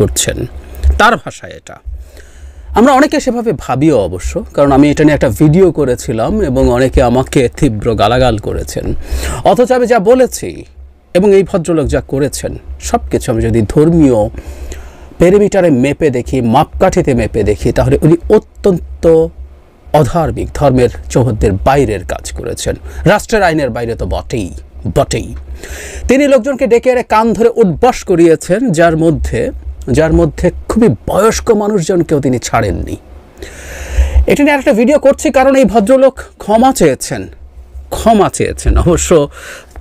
করছেন, তার ভাষায় এটা। আমরা অনেকে সেভাবে ভাবিও অবশ্য, কারণ আমি এটা নিয়ে একটা ভিডিও করেছিলাম এবং অনেকে আমাকে তীব্র গালাগাল করেছেন। অথচ আমি যা বলেছি এবং এই ভদ্রলোক যা করেছেন সব কিছু আমি যদি ধর্মীয় পেরিমিটারে মেপে দেখি, মাপকাঠিতে মেপে দেখি, তাহলে উনি অত্যন্ত অধার্মিক, ধর্মের চৌহদ্দের বাইরের কাজ করেছেন, রাষ্ট্রের আইনের বাইরে তো বটেই। তিনি লোকজনকে ডেকে এনে কান ধরে উঠবস করিয়েছেন, যার মধ্যে খুবই বয়স্ক মানুষজনকেও তিনি ছাড়েননি। এটা নিয়ে একটা ভিডিও করছি কারণ এই ভদ্রলোক ক্ষমা চেয়েছেন। অবশ্য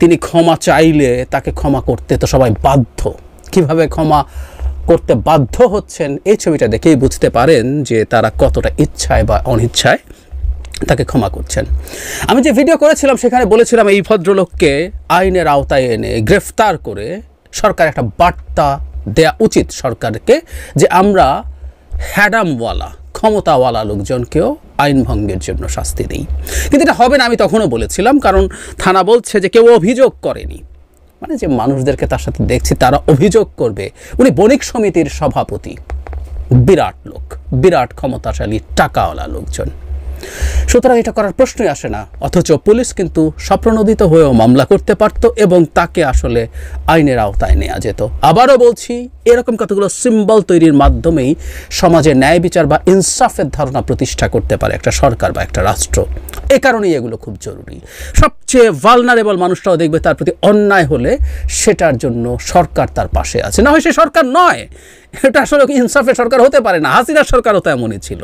তিনি ক্ষমা চাইলে তাকে ক্ষমা করতে তো সবাই বাধ্য। কিভাবে ক্ষমা করতে বাধ্য হচ্ছেন এই ছবিটা দেখেই বুঝতে পারেন যে তারা কতটা ইচ্ছায় বা অনিচ্ছায় তাকে ক্ষমা করছেন। আমি যে ভিডিও করেছিলাম সেখানে বলেছিলাম এই ভদ্রলোককে আইনের আওতায় এনে গ্রেফতার করে সরকার একটা বার্তা দেয়া উচিত সরকারকে, যে আমরা হ্যাডামওয়ালা, ক্ষমতাওয়ালা লোকজনকেও আইন ভঙ্গের জন্য শাস্তি দিই। কিন্তু এটা হবে না, আমি তখনও বলেছিলাম, কারণ থানা বলছে যে কেউ অভিযোগ করেনি। মানে যে মানুষদেরকে তার সাথে দেখছি তারা অভিযোগ করবে। উনি বণিক সমিতির সভাপতি, বিরাট লোক, বিরাট ক্ষমতাশালী টাকাওয়ালা লোকজন, সুতরাং এটা করার প্রশ্নই আসে না। অথচ পুলিশ কিন্তু স্বপ্রণোদিত হয়েও মামলা করতে পারত এবং তাকে আসলে আইনের আওতায় নেওয়া যেত। আবারও বলছি, এরকম কতগুলো সিম্বল তৈরির মাধ্যমেই সমাজে ন্যায় বিচার বা ইনসাফের ধারণা প্রতিষ্ঠা করতে পারে একটা সরকার বা একটা রাষ্ট্র। এ কারণেই এগুলো খুব জরুরি। সবচেয়ে ভালনারেবল মানুষটাও দেখবে তার প্রতি অন্যায় হলে সেটার জন্য সরকার তার পাশে আছে, না হয় সে সরকার নয়। এটা আসলে ইনসাফের সরকার হতে পারে না। হাসিনার সরকারও তো এমনই ছিল,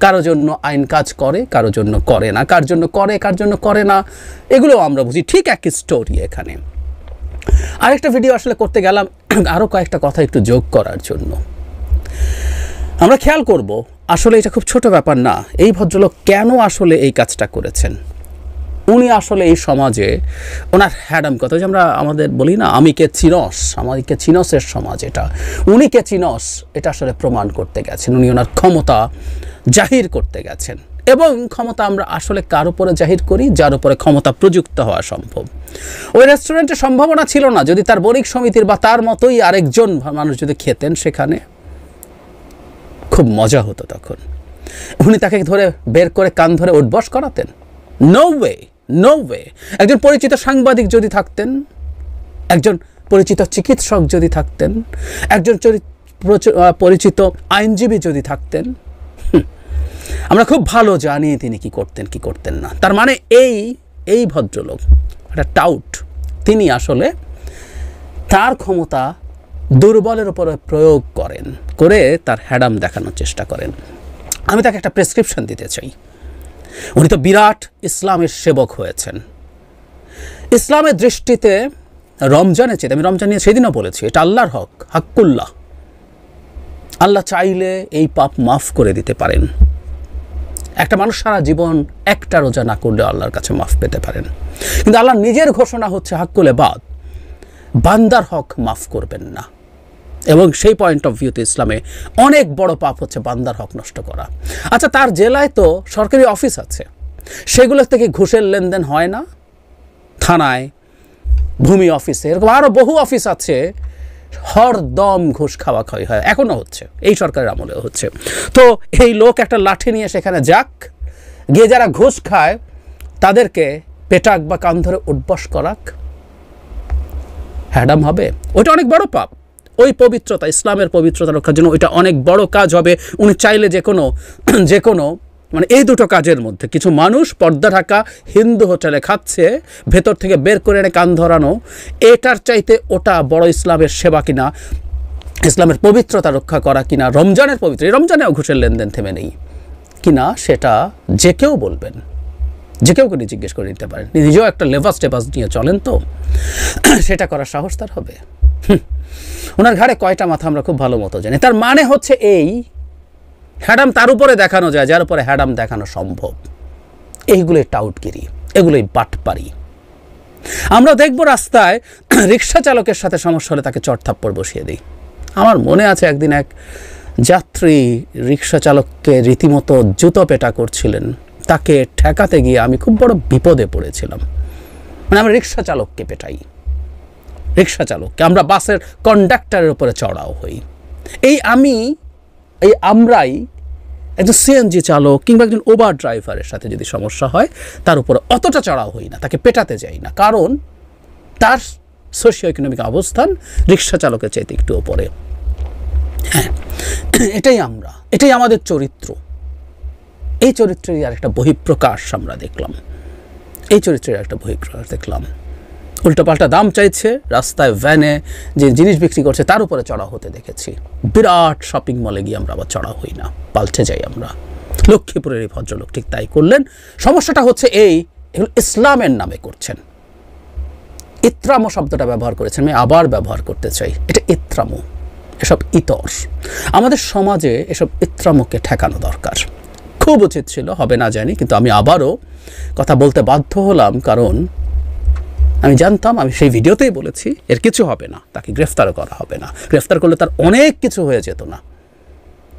কারো জন্য আইন কাজ করে, কারো জন্য করে না, কার জন্য করে, কার জন্য করে না, এগুলো আমরা বুঝি। ঠিক একই স্টোরি এখানে। আরেকটা ভিডিও আসলে করতে গেলাম আরও কয়েকটা কথা একটু যোগ করার জন্য। আমরা খেয়াল করব আসলে এটা খুব ছোট ব্যাপার না, এই ভদ্রলোক কেন আসলে এই কাজটা করেছেন। উনি আসলে এই সমাজে ওনার হ্যাডাম কথা, যে আমরা আমাদের বলি না আমিকে চিনস, আমাকে চিনসের সমাজ, এটা উনিকে চিনস, এটা আসলে প্রমাণ করতে গেছেন। উনি ওনার ক্ষমতা জাহির করতে গেছেন। এবং ক্ষমতা আমরা আসলে কার উপরে জাহির করি? যার উপরে ক্ষমতা প্রযুক্ত হওয়া সম্ভব। ওই রেস্টুরেন্টে সম্ভাবনা ছিল না, যদি তার বণিক সমিতির বা তার মতোই আরেকজন মানুষ যদি খেতেন সেখানে, খুব মজা হতো তখন। উনি তাকে ধরে বের করে কান ধরে উঠবস করাতেন? No way. একজন পরিচিত সাংবাদিক যদি থাকতেন, একজন পরিচিত চিকিৎসক যদি থাকতেন, একজন পরিচিত আইনজীবী যদি থাকতেন, আমরা খুব ভালো জানি তিনি কি করতেন না। তার মানে এই ভদ্রলোক একটা টাউট, তিনি আসলে তার ক্ষমতা দুর্বলের উপরে প্রয়োগ করে তার হ্যাডাম দেখানোর চেষ্টা করেন। আমি তাকে একটা প্রেসক্রিপশন দিতে চাই। উনি তো বিরাট ইসলামের সেবক হয়েছেন। ইসলামের দৃষ্টিতে রমজানের চেয়ে, আমি রমজান নিয়ে সেদিনও বলেছি, এটা আল্লাহর হক, হাক্কুল্লাহ। আল্লাহ চাইলে এই পাপ মাফ করে দিতে পারেন। একটা মানুষ সারা জীবন একটা রোজা না করলে আল্লাহর কাছে মাফ পেতে পারেন, কিন্তু আল্লাহ নিজের ঘোষণা হচ্ছে হাক্কুলে বাদ, বান্দার হক মাফ করবেন না। এবং সেই পয়েন্ট অফ ভিউতে ইসলামে অনেক বড় পাপ হচ্ছে বান্দার হক নষ্ট করা। আচ্ছা, তার জেলায় তো সরকারি অফিস আছে, সেগুলো থেকে ঘুষের লেনদেন হয় না? থানায়, ভূমি অফিসে, এরকম আরও বহু অফিস আছে, হরদম ঘুষ খাওয়া হয়, এখনও হচ্ছে, এই সরকারের আমলেও হচ্ছে। তো এই লোক একটা লাঠি নিয়ে সেখানে যাক, গিয়ে যারা ঘুষ খায় তাদেরকে পেটাক বা কান ধরে উঠবস করাক, হ্যাডাম হবে? ওইটা অনেক বড় পাপ। ওই পবিত্রতা, ইসলামের পবিত্রতা রক্ষার জন্য ওইটা অনেক বড় কাজ হবে। উনি চাইলে যে কোনো মানে এই দুটো কাজের মধ্যে, কিছু মানুষ পর্দা ঢাকা হিন্দু হোটেলে খাচ্ছে, ভেতর থেকে বের করে এনে কান ধরানো, এটার চাইতে ওটা বড় ইসলামের সেবা কিনা, ইসলামের পবিত্রতা রক্ষা করা কিনা, রমজানের পবিত্র, রমজানেও ঘুষের লেনদেন থেমে নেই কিনা, সেটা যে কেউ বলবেন, যে কেউ করে জিজ্ঞেস করে নিতে পারেন। নিজেও একটা লেবাস টেবাস নিয়ে চলেন, তো সেটা করার সাহস তার হবে? ওনার ঘাড়ে কয়টা মাথা আমরা খুব ভালো মতো জানি। তার মানে হচ্ছে এই হ্যাডাম তার উপরে দেখানো যায় যার উপরে হ্যাডাম দেখানো সম্ভব। এইগুলোই টাউটগিরি, এগুলোই বাটপারি। আমরা দেখব রাস্তায় রিক্সা চালকের সাথে সমস্যা হলে তাকে চড়থাপ্পড় বসিয়ে দিই। আমার মনে আছে একদিন এক যাত্রী রিক্সা চালককে রীতিমতো জুতো পেটা করছিলেন, তাকে ঠেকাতে গিয়ে আমি খুব বড় বিপদে পড়েছিলাম। মানে আমরা রিক্সা চালককে পেটাই, রিক্সা চালককে, আমরা বাসের কন্ডাক্টরের উপরে চড়াও হই, এই আমরাই একজন সিএনজি চালক কিংবা একজন ওবার ড্রাইভারের সাথে যদি সমস্যা হয় তার উপরে অতটা চড়াও হই না, তাকে পেটাতে যাই না, কারণ তার সোশিও ইকোনমিক অবস্থান রিক্সা চালকের চাইতে একটু ওপরে। হ্যাঁ, এটাই আমাদের চরিত্র। এই চরিত্রেরই আর একটা বহিঃপ্রকাশ আমরা দেখলাম, উল্টোপাল্টা দাম চাইছে, রাস্তায় ভ্যানে যে জিনিস বিক্রি করছে তার উপরে চড়া হতে দেখেছি। বিরাট শপিং মলে গিয়ে আমরা আবার চড়া হই না, পাল্টে যাই আমরা। লক্ষ্মীপুরের এই ভদ্রলোক ঠিক তাই করলেন। সমস্যাটা হচ্ছে এগুলো ইসলামের নামে করছেন। ইত্রামো শব্দটা ব্যবহার করেছেন, আমি আবার ব্যবহার করতে চাই, এটা ইত্রামো, এসব ইতর। আমাদের সমাজে এসব ইত্রামোকে ঠেকানো দরকার। খুব উচিত ছিল, হবে না জানি, কিন্তু আমি আবারও কথা বলতে বাধ্য হলাম, কারণ আমি জানতাম, আমি সেই ভিডিওতেই বলেছি এর কিছু হবে না, তাকে গ্রেফতারও করা হবে না। গ্রেফতার করলে তার অনেক কিছু হয়ে যেত না,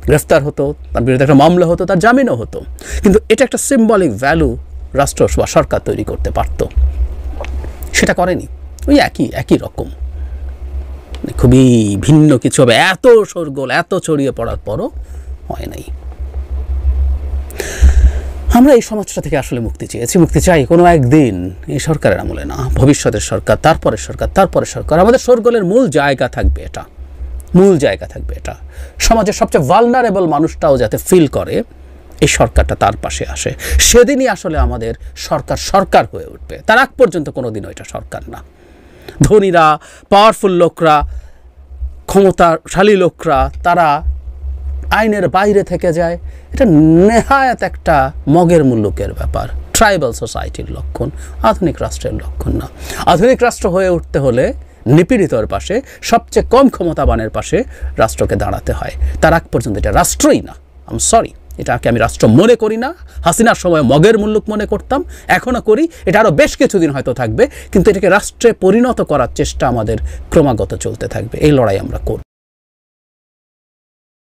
গ্রেফতার হতো, তার বিরুদ্ধে একটা মামলা হতো, তার জামিনও হতো, কিন্তু এটা একটা সিম্বলিক ভ্যালু রাষ্ট্র বা সরকার তৈরি করতে পারত, সেটা করেনি। ওই একই রকম, খুবই ভিন্ন কিছু হবে, এত শোরগোল, এত ছড়িয়ে পড়ার পরও হয় নাই। আমরা এই সমাজটা থেকে আসলে মুক্তি চাই কোনো একদিন, এই সরকারের আমলে না, ভবিষ্যতের সরকার, তারপরের সরকার। আমাদের শোরগোলের মূল জায়গা থাকবে এটা। সমাজের সবচেয়ে ভালনারেবল মানুষটাও যাতে ফিল করে এই সরকারটা তার পাশে আসে, সেদিনই আসলে আমাদের সরকার হয়ে উঠবে। তার আগ পর্যন্ত কোনোদিনও এটা সরকার না। ধনীরা, পাওয়ারফুল লোকরা, ক্ষমতাশালী লোকরা, তারা আইনের বাইরে থেকে যায়, এটা নেহায়াত একটা মগের মুল্লুকের ব্যাপার, ট্রাইবাল সোসাইটির লক্ষণ, আধুনিক রাষ্ট্রের লক্ষণ না। আধুনিক রাষ্ট্র হয়ে উঠতে হলে নিপীড়িতর পাশে, সবচেয়ে কম ক্ষমতাবানের পাশে রাষ্ট্রকে দাঁড়াতে হয়। তার আগ পর্যন্ত এটা রাষ্ট্রই না। সরি, এটাকে আমি রাষ্ট্র মনে করি না। হাসিনার সময় মগের মুল্লুক মনে করতাম, এখনও করি, এটা আরও বেশ কিছুদিন হয়তো থাকবে, কিন্তু এটাকে রাষ্ট্রে পরিণত করার চেষ্টা আমাদের ক্রমাগত চলতে থাকবে। এই লড়াই আমরা করব।